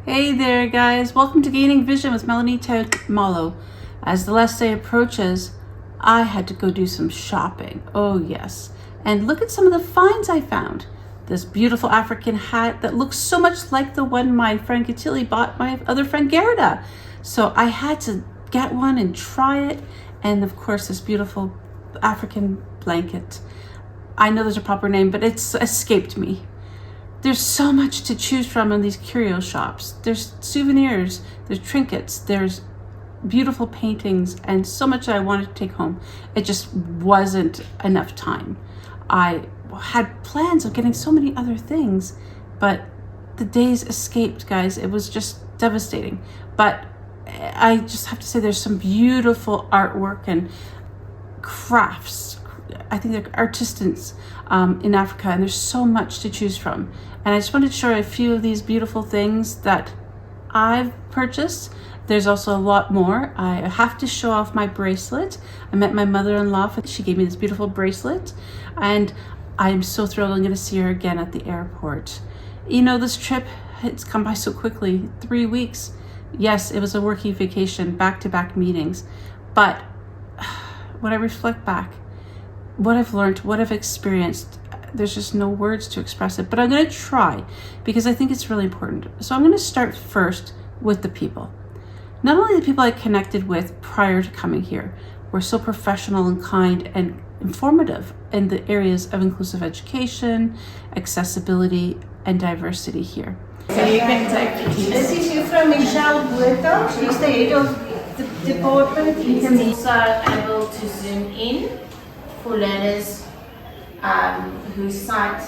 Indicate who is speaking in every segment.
Speaker 1: Hey there guys, welcome to Gaining Vision with Melanie Taddeo-Nxumalo. As the last day approaches, I had to go do some shopping. Oh yes, and look at some of the finds I found. This beautiful African hat that looks so much like the one my friend Katili bought my other friend Gerda. So I had to get one and try it. And of course this beautiful African blanket. I know there's a proper name, but it's escaped me. There's so much to choose from in these curio shops. There's souvenirs, there's trinkets, there's beautiful paintings, and so much that I wanted to take home. It just wasn't enough time. I had plans of getting so many other things, but the days escaped, guys. It was just devastating. But I just have to say there's some beautiful artwork and crafts. I think they're artisans in Africa, and there's so much to choose from. And I just wanted to show a few of these beautiful things that I've purchased. There's also a lot more. I have to show off my bracelet. I met my mother-in-law. She gave me this beautiful bracelet, and I'm so thrilled I'm going to see her again at the airport. You know, this trip, it's come by so quickly. 3 weeks. Yes, it was a working vacation, back-to-back meetings. But when I reflect back, what I've learned, what I've experienced, there's just no words to express it, but I'm going to try because I think it's really important. So I'm going to start first with the people. Not only the people I connected with prior to coming here were so professional and kind and informative in the areas of inclusive education, accessibility, and diversity here.
Speaker 2: So you can take it.
Speaker 3: This is you from Michelle Buerta. She's the head of the department.
Speaker 2: You can also able to zoom in for learners whose sight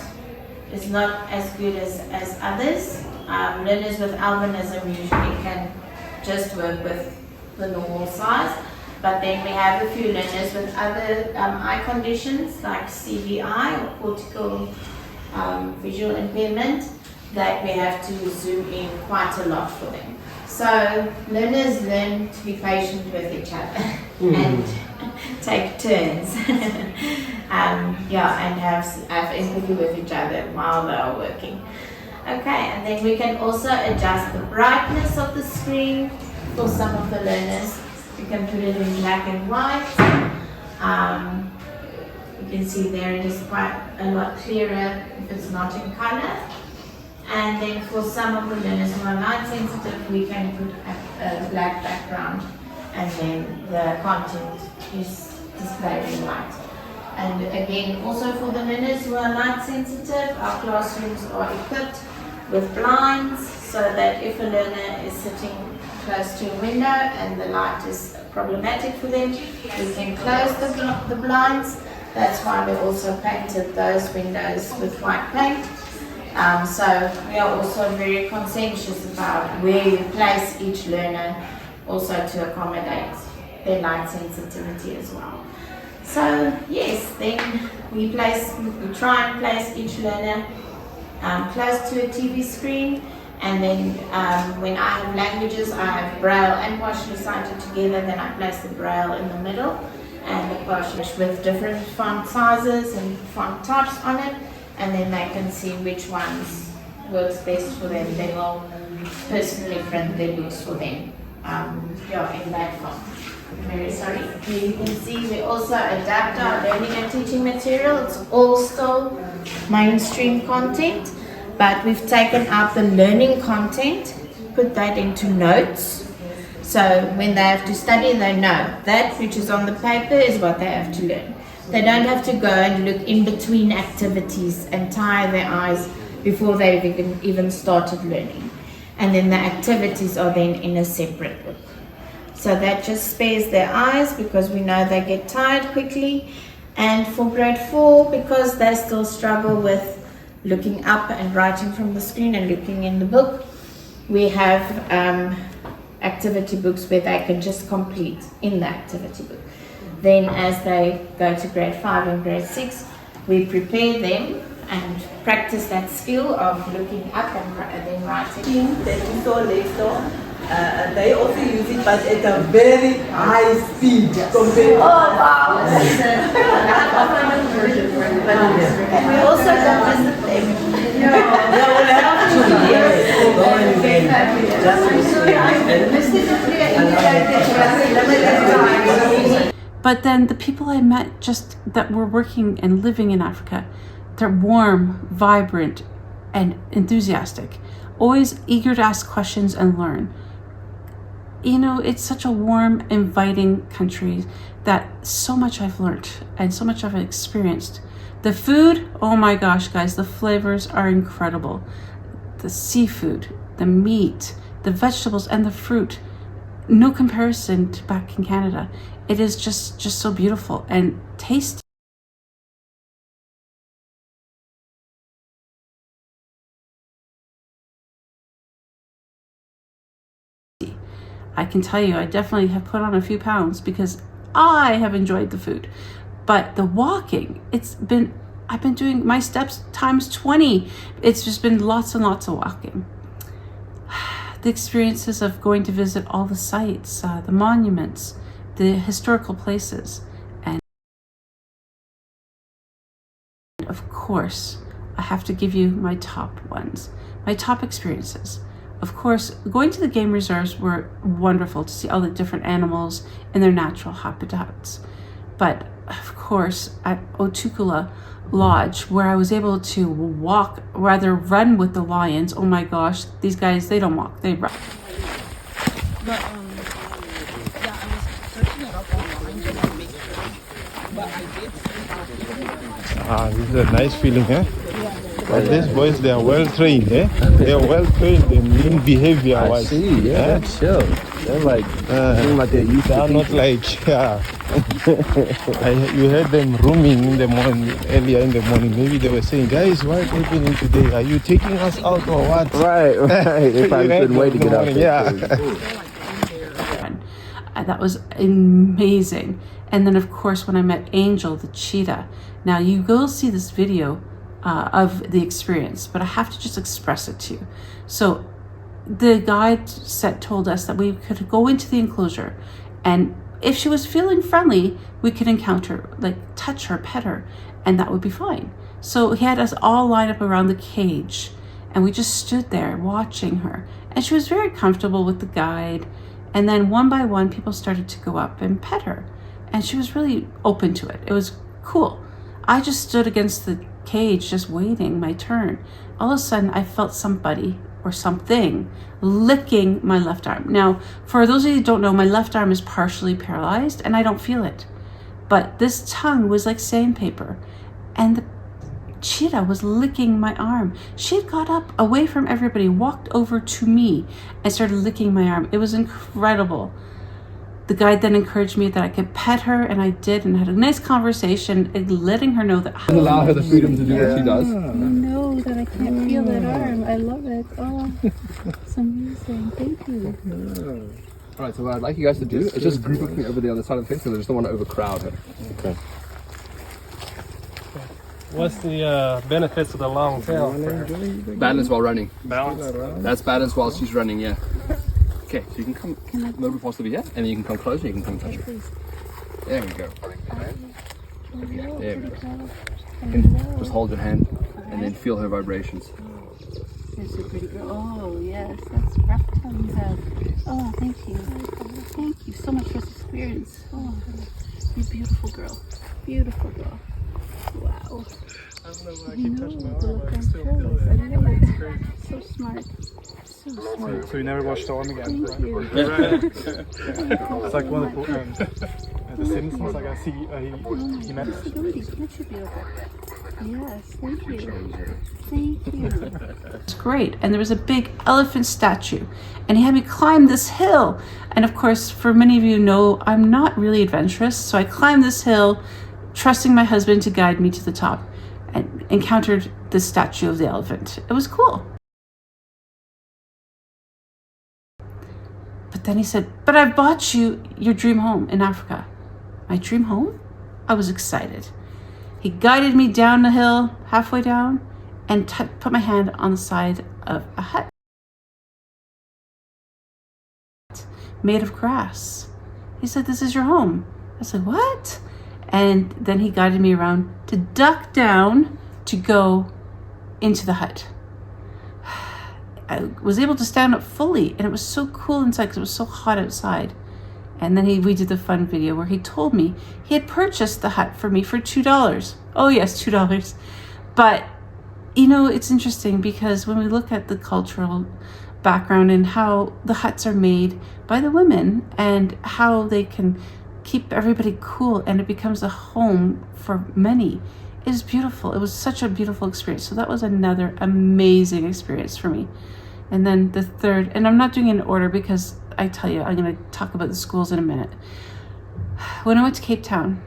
Speaker 2: is not as good as others. Learners with albinism usually can just work with the normal size, but then we have a few learners with other eye conditions like CVI or cortical visual impairment that we have to zoom in quite a lot for them. So learners learn to be patient with each other and take turns. And have empathy with each other while they are working. Okay, and then we can also adjust the brightness of the screen for some of the learners. We can put it in black and white. You can see there it is quite a lot clearer if it's not in color. And then for some of the learners who are light sensitive, we can put a black background, and then the content is displayed in white. And again, also for the learners who are light sensitive, our classrooms are equipped with blinds so that if a learner is sitting close to a window and the light is problematic for them, we can close the blinds. That's why we also painted those windows with white paint. So we are also very conscientious about where we place each learner, also to accommodate their light sensitivity as well. So yes, then we try and place each learner close to a TV screen, and then when I have languages, I have Braille and partially sighted together, then I place the Braille in the middle and the partially with different font sizes and font types on it, and then they can see which ones works best for them. They will personally print their books for them in that font. Very sorry. Here you can see we also adapt our learning and teaching material. It's all still mainstream content, but we've taken out the learning content, put that into notes. So when they have to study, they know that which is on the paper is what they have to learn. They don't have to go and look in between activities and tire their eyes before they've even started learning. And then the activities are then in a separate book. So that just spares their eyes because we know they get tired quickly. And for grade 4, because they still struggle with looking up and writing from the screen and looking in the book, we have activity books where they can just complete in the activity book. Then as they go to grade 5 and grade 6, we prepare them and practice that skill of looking up and then writing.
Speaker 4: They also use it, but at a very high speed compared.
Speaker 3: Oh wow! And we also don't visit them.
Speaker 4: Yeah, we'll have to.
Speaker 1: But then the people I met just that were working and living in Africa, they're warm, vibrant, and enthusiastic, always eager to ask questions and learn. You know, it's such a warm, inviting country that so much I've learned and so much I've experienced. The food, oh my gosh, guys, the flavors are incredible. The seafood, the meat, the vegetables, and the fruit, no comparison to back in Canada. It is just so beautiful and tasty. I can tell you, I definitely have put on a few pounds because I have enjoyed the food. But the walking, I've been doing my steps times 20. It's just been lots and lots of walking. The experiences of going to visit all the sites, the monuments, the historical places, and of course, I have to give you my top ones, my top experiences. Of course, going to the game reserves were wonderful to see all the different animals in their natural habitats. But of course, at Otukula Lodge, where I was able to walk, rather run with the lions. Oh my gosh, these guys, they don't walk, they run.
Speaker 3: But yeah, I was searching it up online just to make sure. But I did see
Speaker 5: This is a nice feeling, eh? But these boys, they are well trained, eh? They are well trained in behavior.
Speaker 6: I see, yeah, they're chill. They're like, seem like they're used
Speaker 5: they
Speaker 6: to
Speaker 5: are not
Speaker 6: people.
Speaker 5: like, yeah. You heard them roaming in the morning, earlier in the morning. Maybe they were saying, guys, what's happening today? Are you taking us out or what?
Speaker 6: Right. They probably couldn't wait to get out there.
Speaker 5: Yeah.
Speaker 1: That was amazing. And then of course, when I met Angel, the cheetah. Now you will see this video of the experience, but I have to just express it to you. So the guide told us that we could go into the enclosure, and if she was feeling friendly, we could encounter, like touch her, pet her, and that would be fine. So he had us all lined up around the cage, and we just stood there watching her, and she was very comfortable with the guide. And then one by one, people started to go up and pet her, and she was really open to it. It was cool. I just stood against the cage, just waiting my turn. All of a sudden, I felt somebody or something licking my left arm. Now, for those of you who don't know, my left arm is partially paralyzed and I don't feel it. But this tongue was like sandpaper, and the cheetah was licking my arm. She had got up away from everybody, walked over to me, and started licking my arm. It was incredible. The guide then encouraged me that I could pet her, and I did, and had a nice conversation, and letting her know that
Speaker 7: allow her the freedom to do what she does.
Speaker 1: I know that I can't feel that arm. I love it. Oh, it's amazing. Thank you.
Speaker 7: Alright, so what I'd like you guys to do is just group with me over the other side of the fence because I just don't want to overcrowd her.
Speaker 5: Okay.
Speaker 8: What's the benefits of the long tail?
Speaker 7: Balance while running.
Speaker 8: Balance.
Speaker 7: That's balance while she's running, yeah. Okay, so you can come a little bit faster over here, and then you can come closer, you can come and touch her. There we go. There we go. You can just hold your hand, and then feel her vibrations.
Speaker 1: That's a pretty girl. Oh, yes, that's rough tongue you have. Oh, thank you. Thank you so much for this experience. Oh, you're a beautiful girl. Beautiful girl. Wow.
Speaker 8: I don't know why I keep touching my
Speaker 1: No,
Speaker 8: arm.
Speaker 1: look,
Speaker 8: I
Speaker 1: I'm
Speaker 8: still feel
Speaker 1: careless.
Speaker 8: it.
Speaker 1: I love it.
Speaker 8: It's crazy.
Speaker 1: So smart. So smart.
Speaker 8: So you never watched the arm again?
Speaker 1: Thank you.
Speaker 8: Right. It's like one of the Simpsons. Like I see, he met.
Speaker 1: Can't you be okay? Yes, thank you. Thank you. It's great. And there was a big elephant statue, and he had me climb this hill. And of course, for many of you know, I'm not really adventurous, so I climbed this hill, trusting my husband to guide me to the top, and encountered the statue of the elephant. It was cool. But then he said, "But I've bought you your dream home in Africa." My dream home? I was excited. He guided me down the hill, halfway down, and put my hand on the side of a hut made of grass. He said, "This is your home." I said, "What?" And then he guided me around to duck down to go into the hut. I was able to stand up fully, and it was so cool inside because it was so hot outside. And then we did the fun video where he told me he had purchased the hut for me for $2. Oh yes, $2. But you know, it's interesting because when we look at the cultural background and how the huts are made by the women and how they can keep everybody cool and it becomes a home for many, it is beautiful. It was such a beautiful experience. So that was another amazing experience for me. And then the third, and I'm not doing it in order because I tell you, I'm going to talk about the schools in a minute. When I went to Cape Town,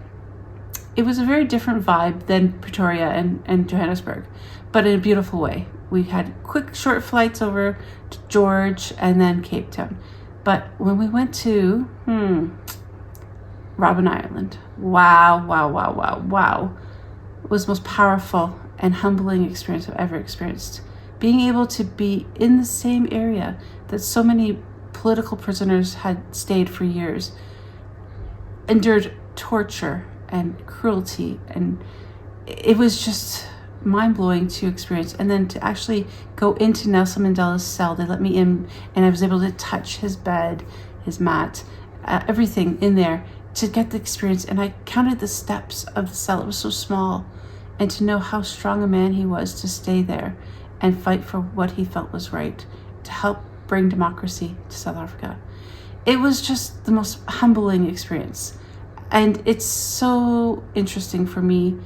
Speaker 1: it was a very different vibe than Pretoria and Johannesburg, but in a beautiful way. We had quick, short flights over to George and then Cape Town. But when we went to Robben Island, wow. It was the most powerful and humbling experience I've ever experienced. Being able to be in the same area that so many political prisoners had stayed for years, endured torture and cruelty, and it was just mind-blowing to experience. And then to actually go into Nelson Mandela's cell, they let me in and I was able to touch his bed, his mat, everything in there to get the experience. And I counted the steps of the cell. It was so small, and to know how strong a man he was to stay there and fight for what he felt was right to help bring democracy to South Africa. It was just the most humbling experience. And it's so interesting for me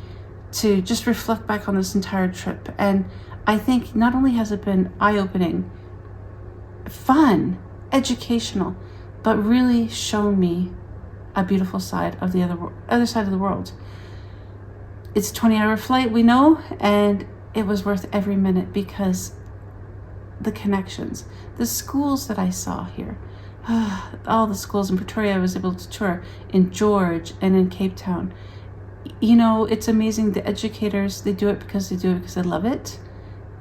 Speaker 1: to just reflect back on this entire trip. And I think not only has it been eye-opening, fun, educational, but really shown me a beautiful side of the other side of the world. It's a 20-hour flight, we know, and it was worth every minute because the connections, the schools that I saw here, all the schools in Pretoria I was able to tour, in George and in Cape Town. You know, it's amazing. The educators, they do it because they love it.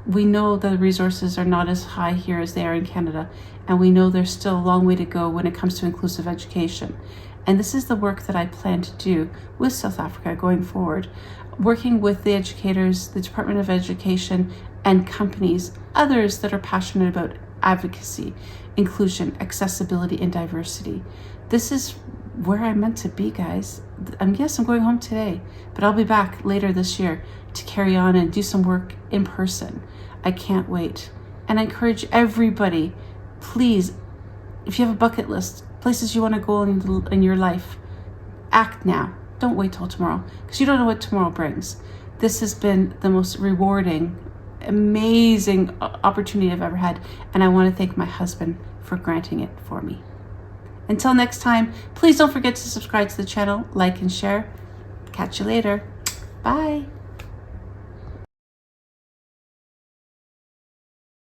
Speaker 1: We know the resources are not as high here as they are in Canada, and we know there's still a long way to go when it comes to inclusive education. And this is the work that I plan to do with South Africa going forward, working with the educators, the Department of Education, and companies, others that are passionate about advocacy, inclusion, accessibility, and diversity. This is where I'm meant to be, guys. Yes, I'm going home today, but I'll be back later this year to carry on and do some work in person. I can't wait. And I encourage everybody, please, if you have a bucket list, places you want to go in your life, act now. Don't wait till tomorrow, because you don't know what tomorrow brings. This has been the most rewarding, amazing opportunity I've ever had, and I want to thank my husband for granting it for me. Until next time, please don't forget to subscribe to the channel, like and share. Catch you later. Bye.